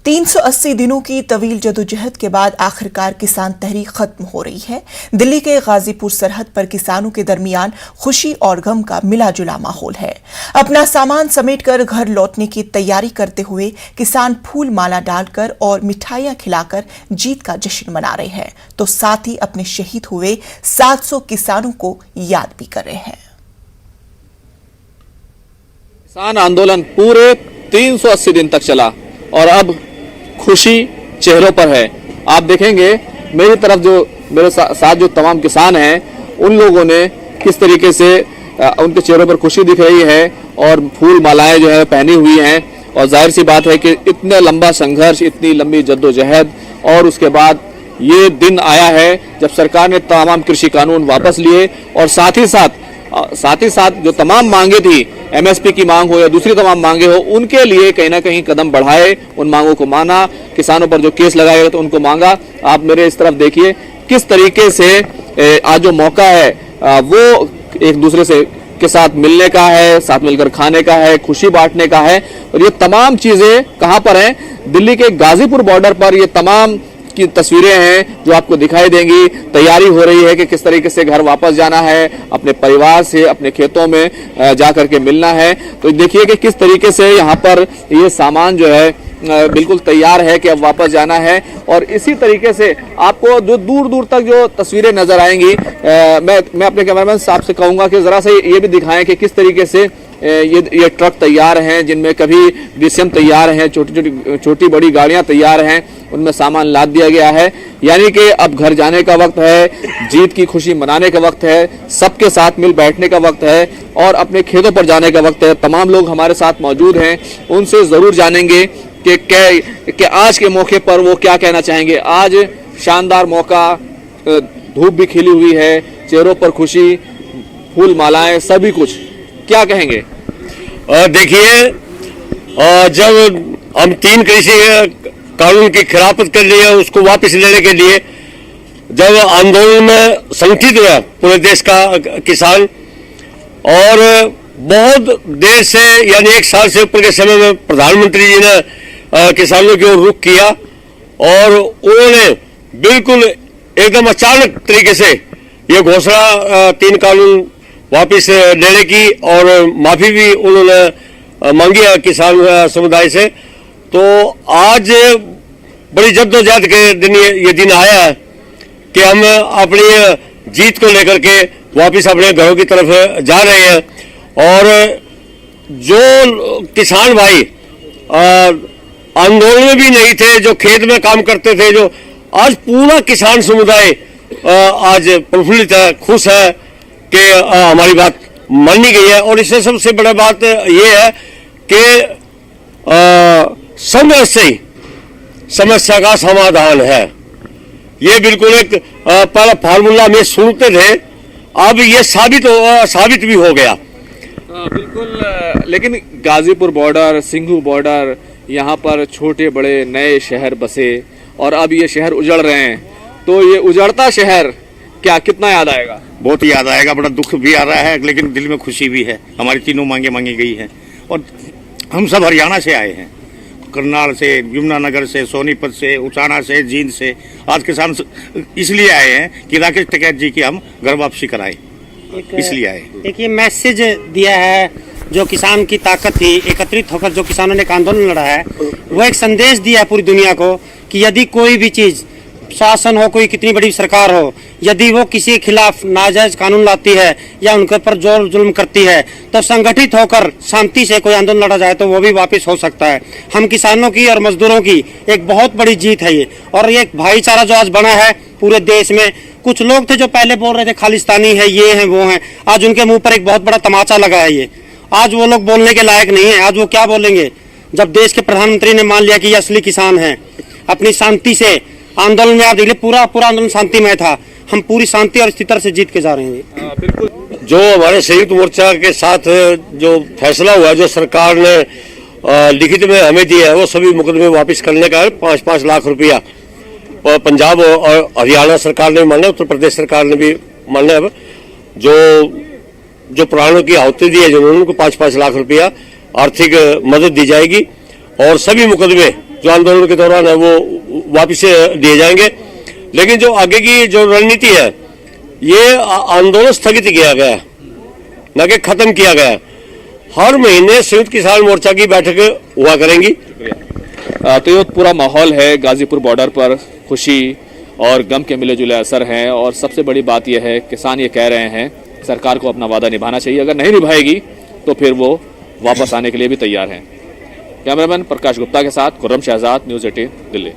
380 दिनों की तवील जदोजहद के बाद आखिरकार किसान तहरीक खत्म हो रही है। दिल्ली के गाजीपुर सरहद पर किसानों के दरमियान खुशी और गम का मिला जुला माहौल है। अपना सामान समेटकर घर लौटने की तैयारी करते हुए किसान फूल माला डालकर और मिठाइयां खिलाकर जीत का जश्न मना रहे हैं, तो साथ ही अपने शहीद हुए 700 किसानों को याद भी कर रहे हैं। किसान आंदोलन पूरे 380 दिन तक चला और अब खुशी चेहरों पर है। आप देखेंगे मेरी तरफ जो मेरे साथ जो तमाम किसान हैं उन लोगों ने किस तरीके से उनके चेहरों पर खुशी दिख रही है और फूल मालाएं जो है पहनी हुई हैं। और जाहिर सी बात है कि इतना लंबा संघर्ष, इतनी लंबी जद्दोजहद और उसके बाद ये दिन आया है जब सरकार ने तमाम कृषि कानून वापस लिए और साथ ही साथ जो तमाम मांगे थी, एमएसपी की मांग हो या दूसरी तमाम मांगे हो, उनके लिए कहीं ना कहीं कदम बढ़ाए, उन मांगों को माना। किसानों पर जो केस लगाए गए तो उनको मांगा। आप मेरे इस तरफ देखिए किस तरीके से आज जो मौका है वो एक दूसरे से के साथ मिलने का है, साथ मिलकर खाने का है, खुशी बांटने का है। और ये तमाम चीजें कहां पर हैं? दिल्ली के गाजीपुर बॉर्डर पर ये तमाम की तस्वीरें हैं जो आपको दिखाई देंगी। तैयारी हो रही है कि किस तरीके से घर वापस जाना है, अपने परिवार से अपने खेतों में जाकर के मिलना है। तो देखिए कि किस तरीके से यहाँ पर ये सामान जो है बिल्कुल तैयार है कि अब वापस जाना है। और इसी तरीके से आपको जो दूर दूर तक जो तस्वीरें नजर आएंगी, मैं अपने कैमरामैन साहब से कहूंगा कि जरा से ये भी दिखाएं कि किस तरीके से ये ट्रक तैयार हैं, जिनमें कभी डीसीएम तैयार हैं, छोटी बड़ी गाड़ियां तैयार हैं, उनमें सामान लाद दिया गया है। यानी कि अब घर जाने का वक्त है, जीत की खुशी मनाने का वक्त है, सबके साथ मिल बैठने का वक्त है और अपने खेतों पर जाने का वक्त है। तमाम लोग हमारे साथ मौजूद हैं, उनसे जरूर जानेंगे कि आज के मौके पर वो क्या कहना चाहेंगे। आज शानदार मौका, धूप भी खिली हुई है, चेहरों पर खुशी, फूल मालाएं, सभी कुछ, क्या कहेंगे? देखिए, जब हम 3 कृषि कानून की खिलाफत कर रही है, उसको वापस लेने के लिए जब आंदोलन में संगठित हुआ पूरे देश का किसान, और बहुत देर से यानी 1 साल से ऊपर के समय में प्रधानमंत्री जी ने किसानों की ओर रुख किया और उन्होंने बिल्कुल एकदम अचानक तरीके से ये घोषणा 3 कानून वापस लेने की और माफी भी उन्होंने मांगी है किसान समुदाय से। तो आज बड़ी जद्दोजहद के दिन ये दिन आया है कि हम अपनी जीत को लेकर के वापस अपने घरों की तरफ जा रहे हैं। और जो किसान भाई आंदोलन में भी नहीं थे, जो खेत में काम करते थे, जो आज पूरा किसान समुदाय आज प्रफुल्लित है, खुश है कि हमारी बात मानी गई है। और इससे सबसे बड़ा बात यह है कि समय से ही समस्या का समाधान है। ये बिल्कुल एक पहला फार्मूला में सुनते थे, अब ये साबित भी हो गया। बिल्कुल। लेकिन गाजीपुर बॉर्डर, सिंघू बॉर्डर, यहाँ पर छोटे बड़े नए शहर बसे और अब ये शहर उजड़ रहे हैं, तो ये उजड़ता शहर क्या कितना याद आएगा? बहुत याद आएगा, बड़ा दुख भी आ रहा है, लेकिन दिल में खुशी भी है। हमारी तीनों मांगे मांगी गई हैं और हम सब हरियाणा से आए हैं, करनाल से, यमुनानगर से, सोनीपत से, उचाना से, जींद से। आज किसान इसलिए आए हैं कि राकेश टिकैत जी की हम घर वापसी कराएं, इसलिए आए। एक ये मैसेज दिया है, जो किसान की ताकत थी, एकत्रित होकर जो किसानों ने आंदोलन लड़ा है, वो एक संदेश दिया है पूरी दुनिया को कि यदि कोई भी चीज, शासन हो, कोई कितनी बड़ी सरकार हो, यदि वो किसी के खिलाफ नाजायज कानून लाती है या उनके ऊपर जोर जुल्म करती है, तो संगठित होकर शांति से कोई आंदोलन लड़ा जाए तो वो भी वापस हो सकता है। हम किसानों की और मजदूरों की एक बहुत बड़ी जीत है ये, और ये एक भाईचारा जो आज बना है पूरे देश में। कुछ लोग थे जो पहले बोल रहे थे खालिस्तानी है, ये है, वो है, आज उनके मुंह पर एक बहुत बड़ा तमाचा लगा है। ये आज वो लोग बोलने के लायक नहीं है। आज वो क्या बोलेंगे जब देश के प्रधानमंत्री ने मान लिया कि ये असली किसान है। अपनी शांति से आंदोलन में, आप देखिए पूरा आंदोलन शांति में था। हम पूरी शांति और स्थिति से जीत के जा रहे हैं। बिल्कुल। जो हमारे संयुक्त मोर्चा के साथ जो फैसला हुआ, जो सरकार ने लिखित में हमें दिया है, वो सभी मुकदमे वापस करने का है। 5-5 लाख रुपया पंजाब और हरियाणा सरकार ने माना, उत्तर प्रदेश सरकार ने भी माना है। जो प्राणों की आहुति दी है जिन्होंने, उनको 5-5 लाख रुपया आर्थिक मदद दी जाएगी और सभी मुकदमे जो आंदोलन के दौरान है वो वापिस दिए जाएंगे। लेकिन जो आगे की जो रणनीति है, ये आंदोलन स्थगित किया गया है, न कि खत्म किया गया है। हर महीने संयुक्त किसान मोर्चा की बैठक हुआ करेंगी। तो ये पूरा माहौल है गाजीपुर बॉर्डर पर, खुशी और गम के मिले जुले असर हैं। और सबसे बड़ी बात यह है, किसान ये कह रहे हैं सरकार को अपना वादा निभाना चाहिए, अगर नहीं निभाएगी तो फिर वो वापस आने के लिए भी तैयार हैं। कैमरामैन प्रकाश गुप्ता के साथ खुर्रम शहजाद, न्यूज़ 18 दिल्ली।